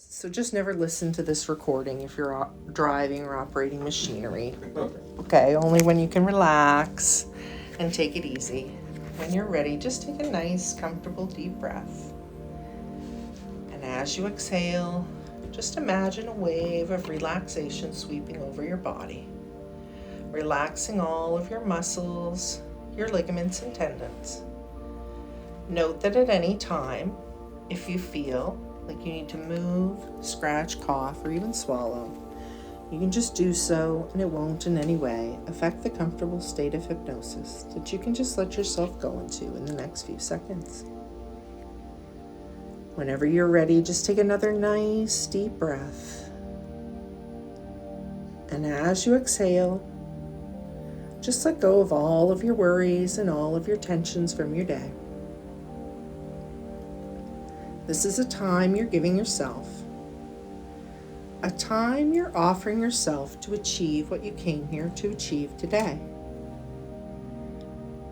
So just never listen to this recording if you're driving or operating machinery. Okay, only when you can relax and take it easy. When you're ready, just take a nice, comfortable, deep breath. And as you exhale, just imagine a wave of relaxation sweeping over your body, relaxing all of your muscles, your ligaments and tendons. Note that at any time, if you feel like you need to move, scratch, cough, or even swallow, you can just do so, and it won't in any way affect the comfortable state of hypnosis that you can just let yourself go into in the next few seconds. Whenever you're ready, just take another nice deep breath. And as you exhale, just let go of all of your worries and all of your tensions from your day. This is a time you're giving yourself, a time you're offering yourself to achieve what you came here to achieve today.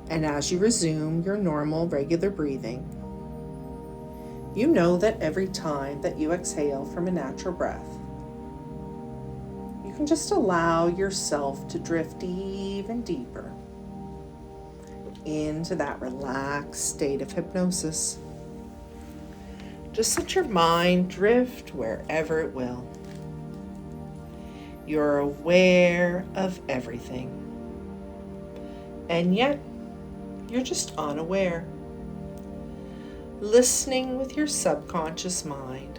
And as you resume your normal, regular breathing, you know that every time that you exhale from a natural breath, you can just allow yourself to drift even deeper into that relaxed state of hypnosis. Just let your mind drift wherever it will. You're aware of everything, and yet you're just unaware, listening with your subconscious mind,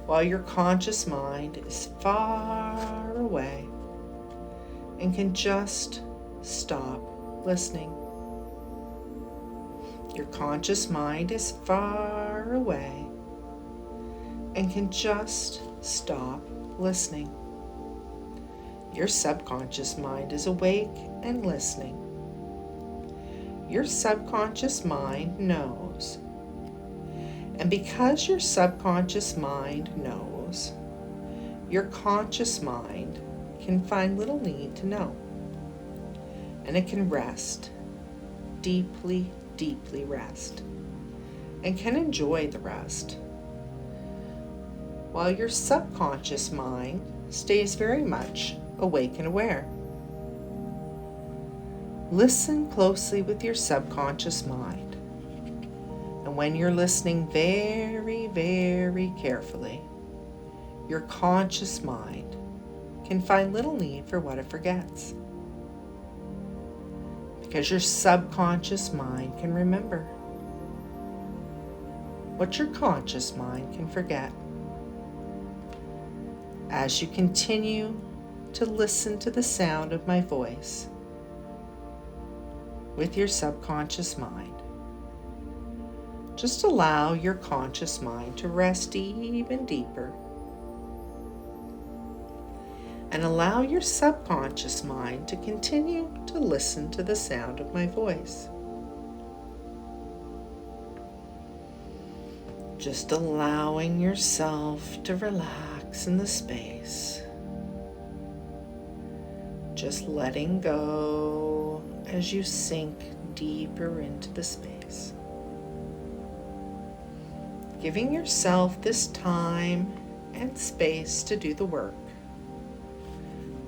while your conscious mind is far away and can just stop listening. Your conscious mind is far away and can just stop listening. Your subconscious mind is awake and listening. Your subconscious mind knows. And because your subconscious mind knows, your conscious mind can find little need to know. And it can rest, deeply rest, and can enjoy the rest, while your subconscious mind stays very much awake and aware. Listen closely with your subconscious mind, and when you're listening very carefully, your conscious mind can find little need for what it forgets, because your subconscious mind can remember what your conscious mind can forget. As you continue to listen to the sound of my voice with your subconscious mind, just allow your conscious mind to rest even deeper, and allow your subconscious mind to continue to listen to the sound of my voice. Just allowing yourself to relax in the space. Just letting go as you sink deeper into the space. Giving yourself this time and space to do the work,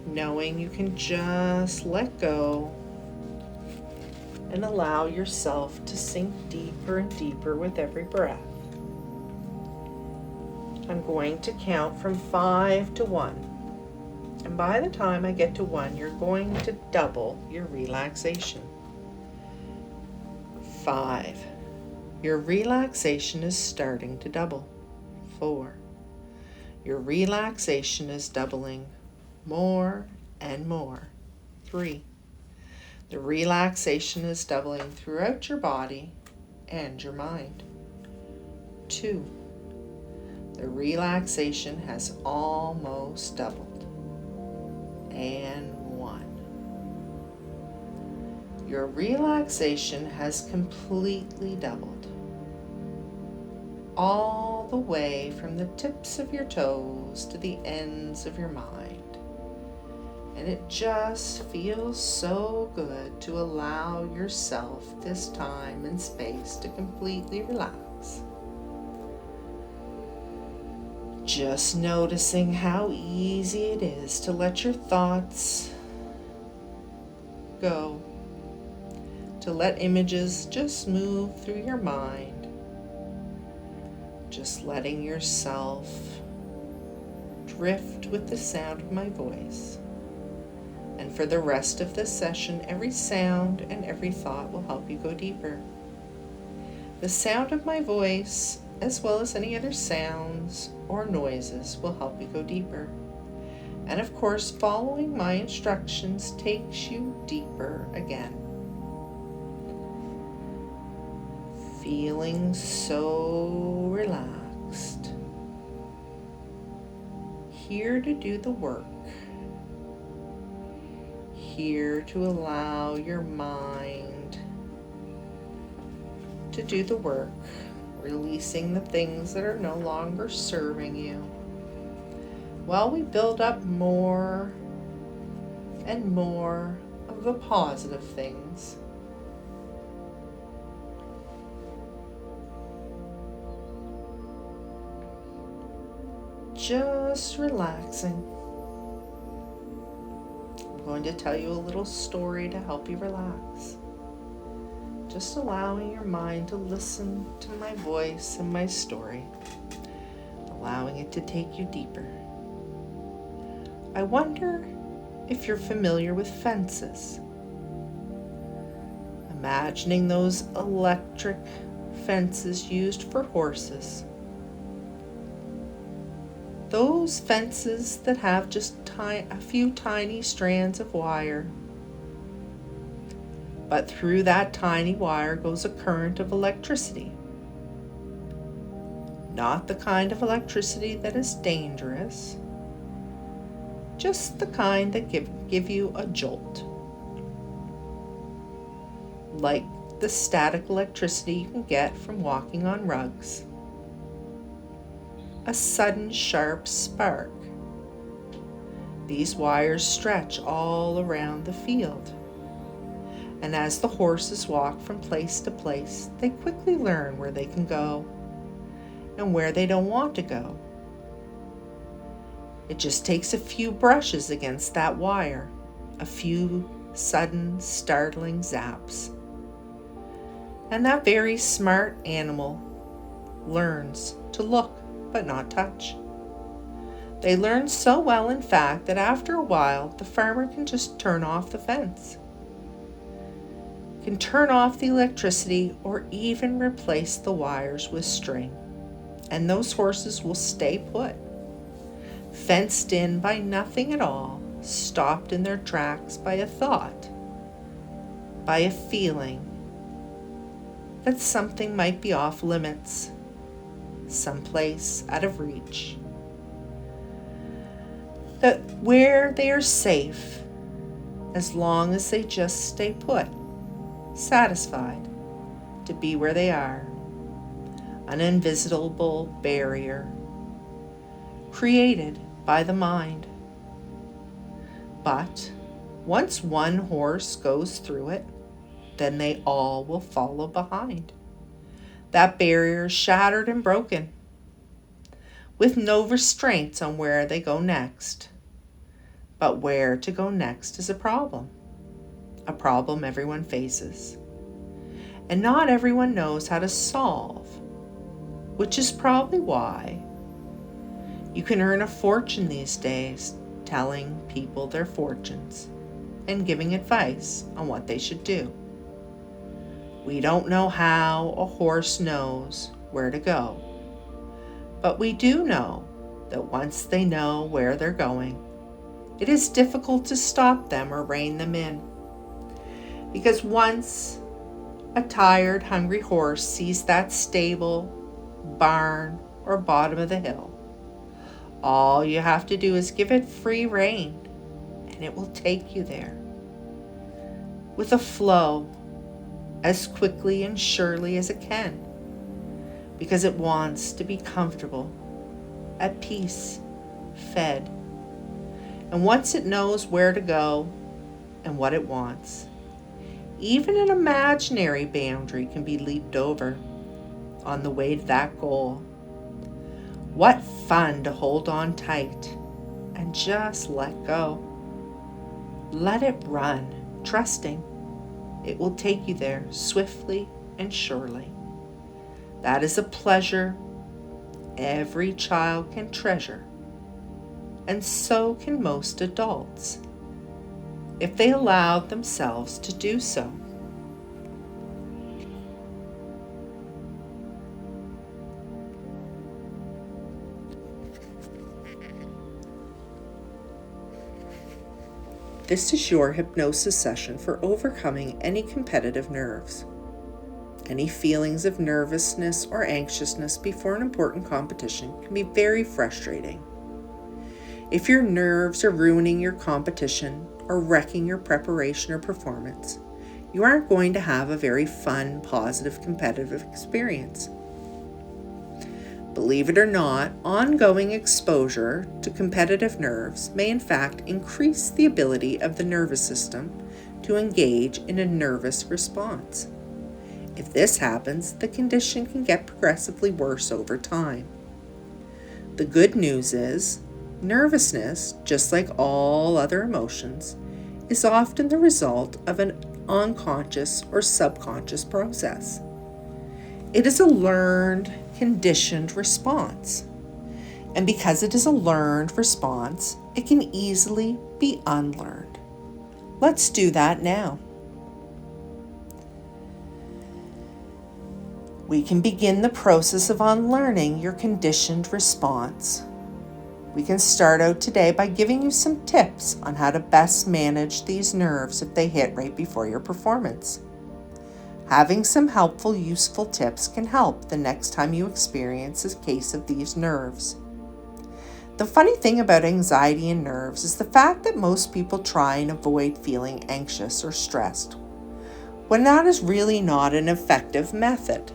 knowing you can just let go and allow yourself to sink deeper and deeper with every breath. I'm going to count from 5 to 1. And by the time I get to 1, you're going to double your relaxation. 5. Your relaxation is starting to double. 4. Your relaxation is doubling more and more. 3. The relaxation is doubling throughout your body and your mind. 2. The relaxation has almost doubled. And 1. Your relaxation has completely doubled, all the way from the tips of your toes to the ends of your mind. And it just feels so good to allow yourself this time and space to completely relax. Just noticing how easy it is to let your thoughts go, to let images just move through your mind, just letting yourself drift with the sound of my voice. And for the rest of this session, every sound and every thought will help you go deeper. The sound of my voice, as well as any other sounds or noises, will help you go deeper. And of course, following my instructions takes you deeper again. Feeling so relaxed. Here to do the work. Here to allow your mind to do the work, releasing the things that are no longer serving you, while we build up more and more of the positive things. Just relaxing. I'm going to tell you a little story to help you relax. Just allowing your mind to listen to my voice and my story, allowing it to take you deeper. I wonder if you're familiar with fences. Imagining those electric fences used for horses. Those fences that have just a few tiny strands of wire. But through that tiny wire goes a current of electricity. Not the kind of electricity that is dangerous, just the kind that give you a jolt. Like the static electricity you can get from walking on rugs. A sudden sharp spark. These wires stretch all around the field. And as the horses walk from place to place, they quickly learn where they can go and where they don't want to go. It just takes a few brushes against that wire, a few sudden, startling zaps. And that very smart animal learns to look but not touch. They learn so well, in fact, that after a while, the farmer can just turn off the fence. Can turn off the electricity or even replace the wires with string. And those horses will stay put, fenced in by nothing at all, stopped in their tracks by a thought, by a feeling that something might be off limits, someplace out of reach. That where they are safe, as long as they just stay put, satisfied to be where they are, an invisible barrier created by the mind. But once one horse goes through it, then they all will follow behind. That barrier is shattered and broken, with no restraints on where they go next. But where to go next is a problem everyone faces. And not everyone knows how to solve, which is probably why you can earn a fortune these days telling people their fortunes and giving advice on what they should do. We don't know how a horse knows where to go, but we do know that once they know where they're going, it is difficult to stop them or rein them in. Because once a tired, hungry horse sees that stable, barn, or bottom of the hill, all you have to do is give it free rein, and it will take you there with a flow as quickly and surely as it can, because it wants to be comfortable, at peace, fed. And once it knows where to go and what it wants, even an imaginary boundary can be leaped over on the way to that goal. What fun to hold on tight and just let go. Let it run, trusting it will take you there swiftly and surely. That is a pleasure every child can treasure, and so can most adults, if they allowed themselves to do so. This is your hypnosis session for overcoming any competitive nerves. Any feelings of nervousness or anxiousness before an important competition can be very frustrating. If your nerves are ruining your competition or wrecking your preparation or performance, you aren't going to have a very fun, positive, competitive experience. Believe it or not, ongoing exposure to competitive nerves may in fact increase the ability of the nervous system to engage in a nervous response. If this happens, the condition can get progressively worse over time. The good news is, nervousness, just like all other emotions, is often the result of an unconscious or subconscious process. It is a learned, conditioned response. And because it is a learned response, it can easily be unlearned. Let's do that now. We can begin the process of unlearning your conditioned response. We can start out today by giving you some tips on how to best manage these nerves if they hit right before your performance. Having some helpful, useful tips can help the next time you experience a case of these nerves. The funny thing about anxiety and nerves is the fact that most people try and avoid feeling anxious or stressed, when that is really not an effective method.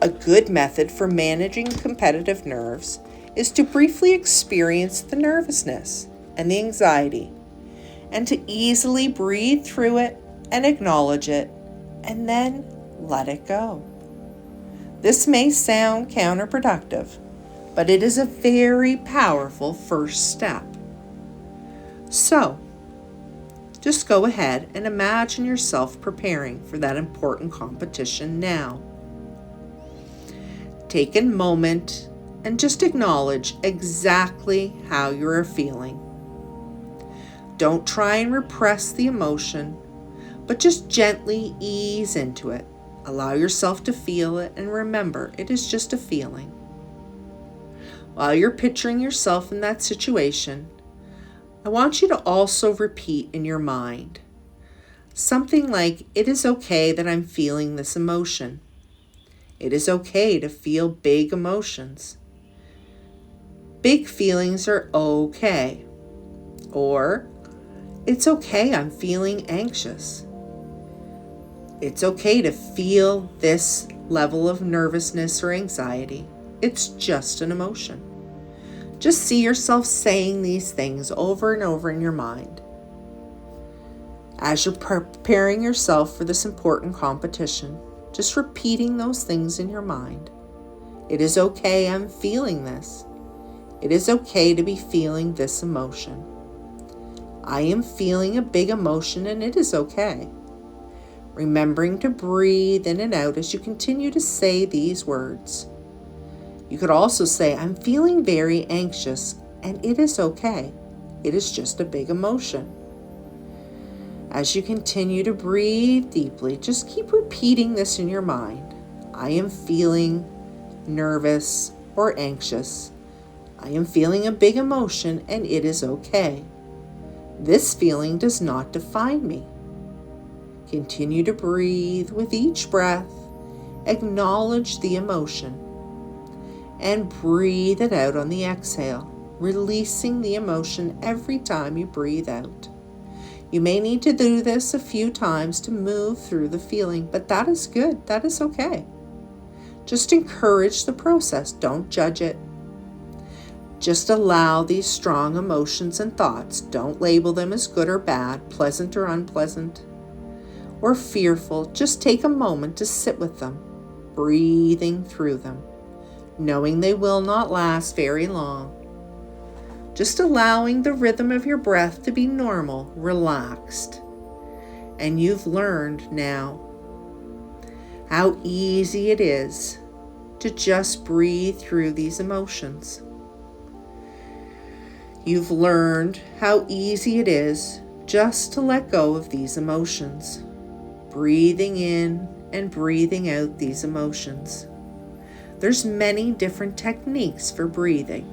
A good method for managing competitive nerves is to briefly experience the nervousness and the anxiety, and to easily breathe through it and acknowledge it, and then let it go. This may sound counterproductive, but it is a very powerful first step. So, just go ahead and imagine yourself preparing for that important competition now. Take a moment and just acknowledge exactly how you are feeling. Don't try and repress the emotion, but just gently ease into it. Allow yourself to feel it, and remember, it is just a feeling. While you're picturing yourself in that situation, I want you to also repeat in your mind something like, "It is okay that I'm feeling this emotion. It is okay to feel big emotions. Big feelings are okay." Or, "It's okay, I'm feeling anxious. It's okay to feel this level of nervousness or anxiety. It's just an emotion." Just see yourself saying these things over and over in your mind. As you're preparing yourself for this important competition, just repeating those things in your mind. It is okay, I'm feeling this. It is okay to be feeling this emotion. I am feeling a big emotion, and it is okay. Remembering to breathe in and out as you continue to say these words. You could also say, "I'm feeling very anxious, and it is okay. It is just a big emotion." As you continue to breathe deeply, just keep repeating this in your mind. I am feeling nervous or anxious. I am feeling a big emotion, and it is okay. This feeling does not define me. Continue to breathe with each breath. Acknowledge the emotion and breathe it out on the exhale, releasing the emotion every time you breathe out. You may need to do this a few times to move through the feeling, but that is good. That is okay. Just encourage the process. Don't judge it. Just allow these strong emotions and thoughts. Don't label them as good or bad, pleasant or unpleasant, or fearful. Just take a moment to sit with them, breathing through them. knowing they will not last very long. Just allowing the rhythm of your breath to be normal, relaxed. And you've learned now how easy it is to just breathe through these emotions. You've learned how easy it is just to let go of these emotions, breathing in and breathing out these emotions. There's many different techniques for breathing.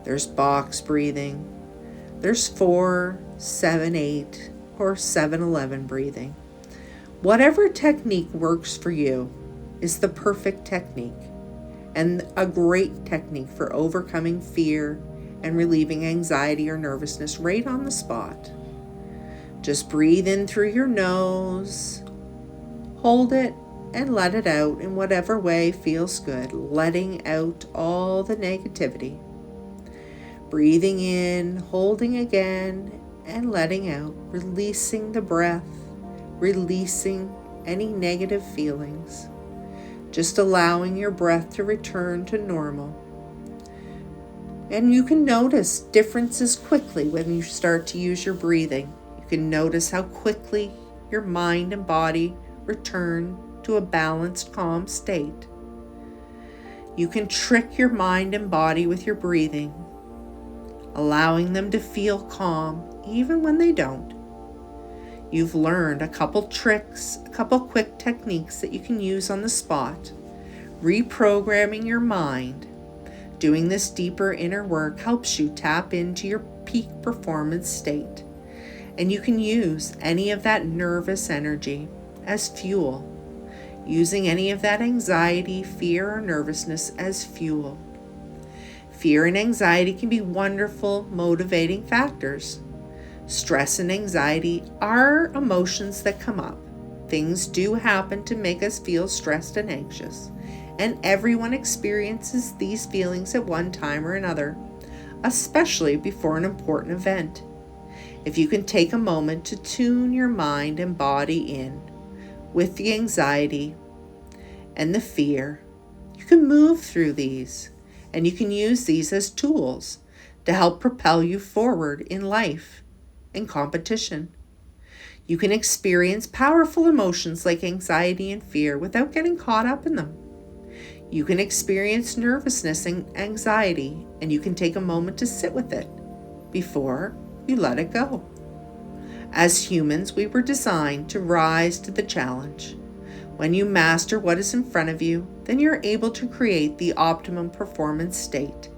There's box breathing. There's 4, 7, 8, or 7-11 breathing. Whatever technique works for you is the perfect technique and a great technique for overcoming fear and relieving anxiety or nervousness right on the spot. Just breathe in through your nose, hold it, and let it out in whatever way feels good, letting out all the negativity. Breathing in, holding again, and letting out, releasing the breath, releasing any negative feelings. Just allowing your breath to return to normal. And you can notice differences quickly when you start to use your breathing. You can notice how quickly your mind and body return to a balanced, calm state. You can trick your mind and body with your breathing, allowing them to feel calm even when they don't. You've learned a couple tricks, a couple quick techniques that you can use on the spot. Reprogramming your mind. Doing this deeper inner work helps you tap into your peak performance state. And you can use any of that nervous energy as fuel. Using any of that anxiety, fear, or nervousness as fuel. Fear and anxiety can be wonderful, motivating factors. Stress and anxiety are emotions that come up. Things do happen to make us feel stressed and anxious. And everyone experiences these feelings at one time or another, especially before an important event. If you can take a moment to tune your mind and body in with the anxiety and the fear, you can move through these, and you can use these as tools to help propel you forward in life and competition. You can experience powerful emotions like anxiety and fear without getting caught up in them. You can experience nervousness and anxiety, and you can take a moment to sit with it before you let it go. As humans, we were designed to rise to the challenge. When you master what is in front of you, then you're able to create the optimum performance state.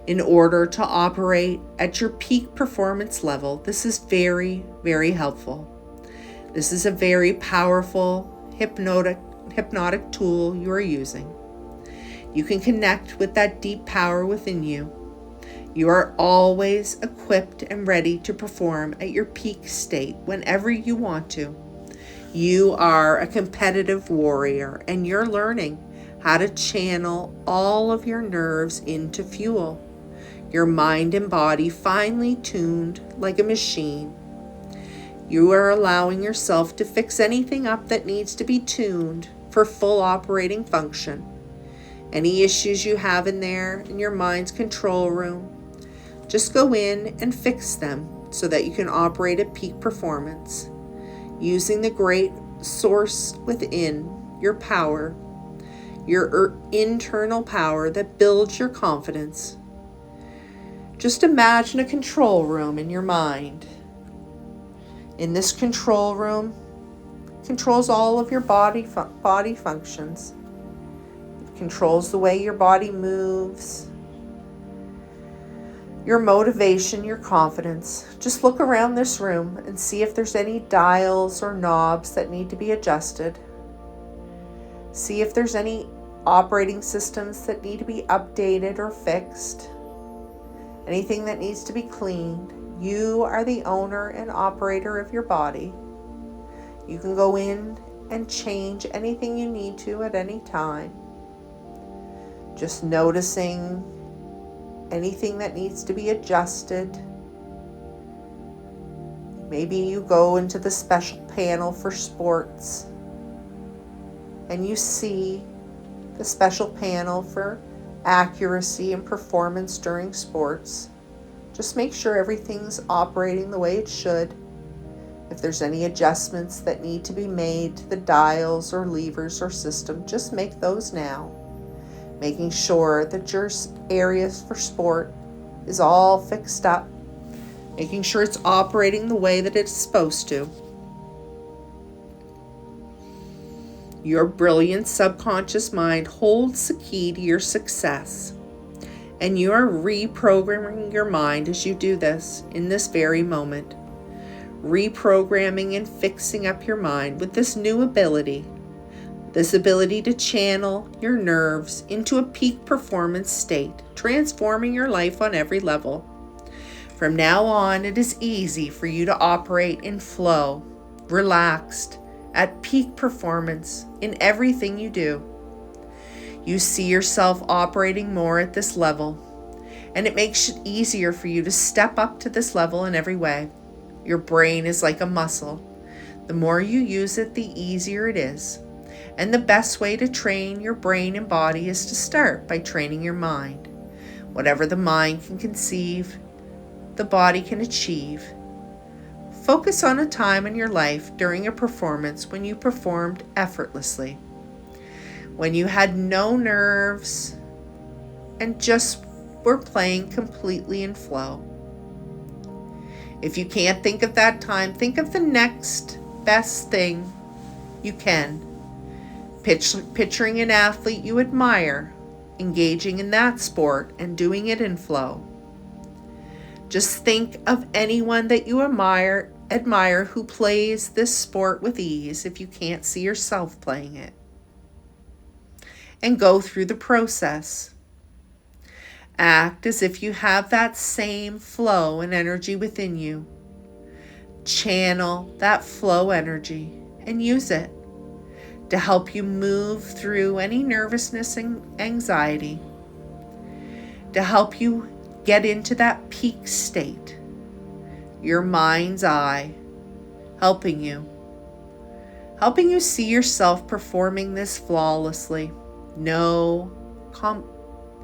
In order to operate at your peak performance level, this is very, very helpful. This is a very powerful hypnotic tool you are using. You can connect with that deep power within you. You are always equipped and ready to perform at your peak state whenever you want to. You are a competitive warrior, and you're learning how to channel all of your nerves into fuel. Your mind and body finely tuned like a machine. You are allowing yourself to fix anything up that needs to be tuned for full operating function. Any issues you have in there in your mind's control room, just go in and fix them so that you can operate at peak performance, using the great source within your power, your internal power that builds your confidence. Just imagine a control room in your mind. In this control room, controls all of your body functions. It controls the way your body moves, your motivation, your confidence. Just look around this room and see if there's any dials or knobs that need to be adjusted. See if there's any operating systems that need to be updated or fixed. Anything that needs to be cleaned. You are the owner and operator of your body. You can go in and change anything you need to at any time. Just noticing anything that needs to be adjusted. Maybe you go into the special panel for sports and you see the special panel for accuracy and performance during sports. Just make sure everything's operating the way it should. If there's any adjustments that need to be made to the dials or levers or system, just make those now. Making sure that your areas for sport is all fixed up. Making sure it's operating the way that it's supposed to. Your brilliant subconscious mind holds the key to your success. And you are reprogramming your mind as you do this in this very moment. Reprogramming and fixing up your mind with this new ability. This ability to channel your nerves into a peak performance state, transforming your life on every level. From now on, it is easy for you to operate in flow, relaxed, at peak performance in everything you do. You see yourself operating more at this level, and it makes it easier for you to step up to this level in every way. Your brain is like a muscle. The more you use it, the easier it is. And the best way to train your brain and body is to start by training your mind. Whatever the mind can conceive, the body can achieve. Focus on a time in your life during a performance when you performed effortlessly, when you had no nerves and just were playing completely in flow. If you can't think of that time, think of the next best thing you can. Picturing an athlete you admire, engaging in that sport and doing it in flow. Just think of anyone that you admire who plays this sport with ease if you can't see yourself playing it. And go through the process. Act as if you have that same flow and energy within you. Channel that flow energy and use it to help you move through any nervousness and anxiety, to help you get into that peak state. Your mind's eye, helping you see yourself performing this flawlessly. No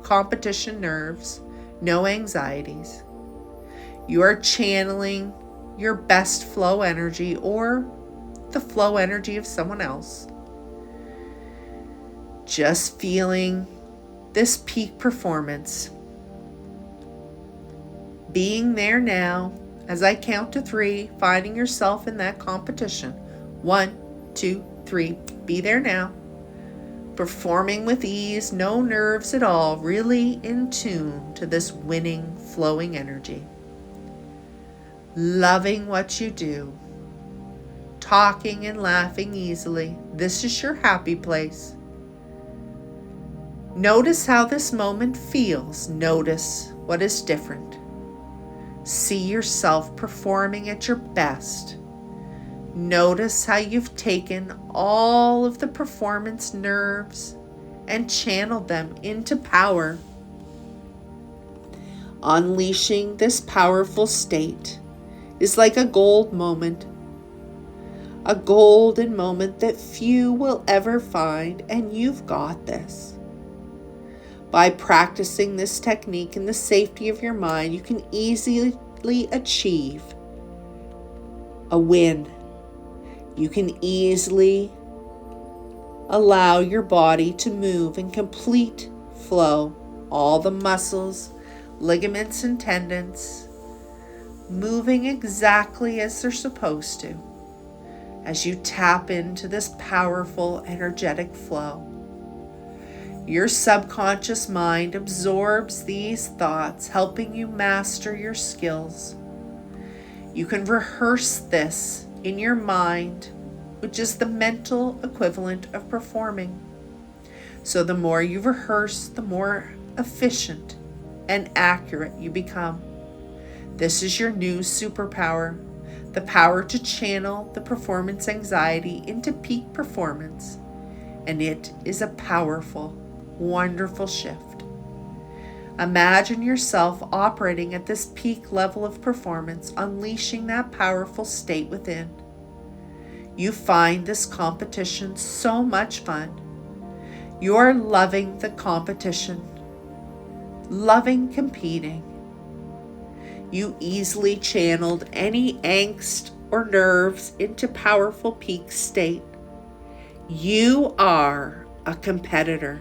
competition nerves, no anxieties. You are channeling your best flow energy or the flow energy of someone else. Just feeling this peak performance. Being there now, as I count to 3, finding yourself in that competition. 1, 2, 3, be there now. Performing with ease, no nerves at all, really in tune to this winning, flowing energy. Loving what you do. Talking and laughing easily. This is your happy place. Notice how this moment feels. Notice what is different. See yourself performing at your best. Notice how you've taken all of the performance nerves and channeled them into power. Unleashing this powerful state is like a gold moment. A golden moment that few will ever find, and you've got this. By practicing this technique in the safety of your mind, you can easily achieve a win. You can easily allow your body to move in complete flow. All the muscles, ligaments, and tendons moving exactly as they're supposed to as you tap into this powerful, energetic flow. Your subconscious mind absorbs these thoughts, helping you master your skills. You can rehearse this in your mind, which is the mental equivalent of performing. So the more you rehearse, the more efficient and accurate you become. This is your new superpower, the power to channel the performance anxiety into peak performance. And it is a powerful, wonderful shift. Imagine yourself operating at this peak level of performance, unleashing that powerful state within. You find this competition so much fun. You're loving the competition, loving competing. You easily channeled any angst or nerves into powerful peak state. You are a competitor,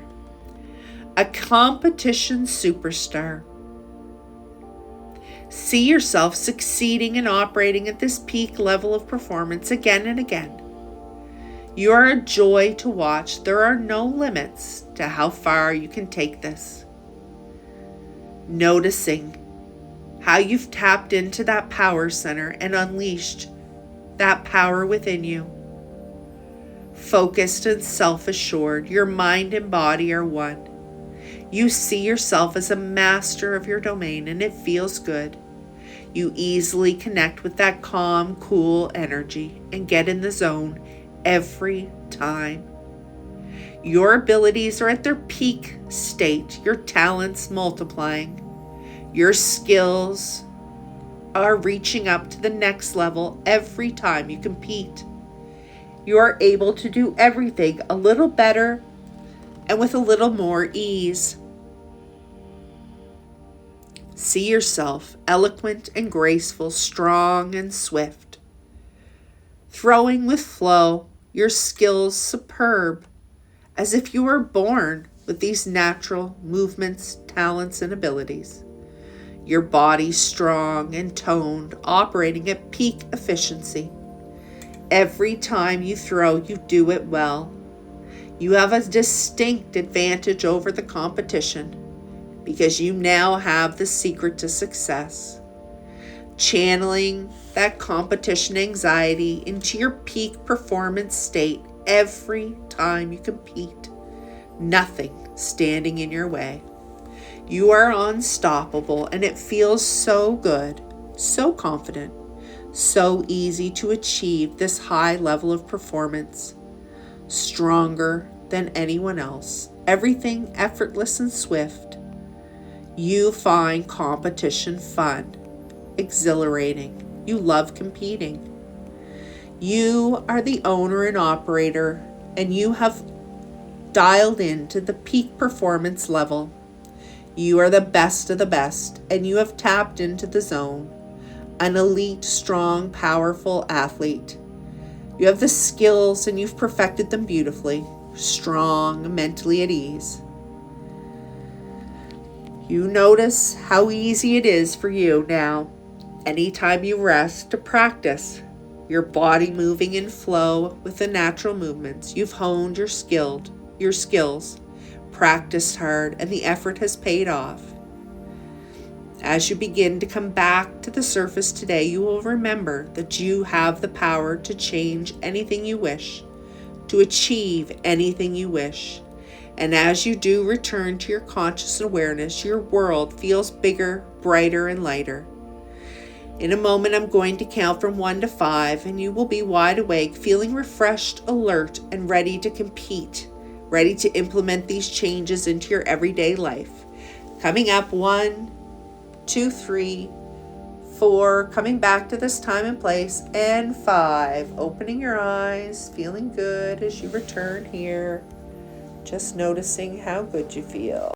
a competition superstar. See yourself succeeding and operating at this peak level of performance again and again. You are a joy to watch. There are no limits to how far you can take this. Noticing how you've tapped into that power center and unleashed that power within you. Focused and self-assured, your mind and body are one. You see yourself as a master of your domain, and it feels good. You easily connect with that calm, cool energy and get in the zone every time. Your abilities are at their peak state, your talents multiplying. Your skills are reaching up to the next level every time you compete. You are able to do everything a little better and with a little more ease. See yourself eloquent and graceful, strong and swift. Throwing with flow, your skills superb, as if you were born with these natural movements, talents, and abilities. Your body strong and toned, operating at peak efficiency. Every time you throw, you do it well. You have a distinct advantage over the competition because you now have the secret to success. Channeling that competition anxiety into your peak performance state every time you compete. Nothing standing in your way. You are unstoppable, and it feels so good, so confident, so easy to achieve this high level of performance. Stronger than anyone else. Everything effortless and swift. You find competition fun, exhilarating. You love competing. You are the owner and operator, and you have dialed into the peak performance level. You are the best of the best, and you have tapped into the zone. An elite, strong, powerful athlete. You have the skills and you've perfected them beautifully. Strong, mentally at ease. You notice how easy it is for you now, anytime you rest, to practice your body moving in flow with the natural movements. You've honed your skills, practiced hard, and the effort has paid off. As you begin to come back to the surface today, you will remember that you have the power to change anything you wish, to achieve anything you wish. And as you do return to your conscious awareness, your world feels bigger, brighter, and lighter. In a moment, I'm going to count from 1 to 5, and you will be wide awake, feeling refreshed, alert, and ready to compete, ready to implement these changes into your everyday life. Coming up, 1, 2, 3, 4, coming back to this time and place, and 5, opening your eyes, feeling good as you return here, just noticing how good you feel.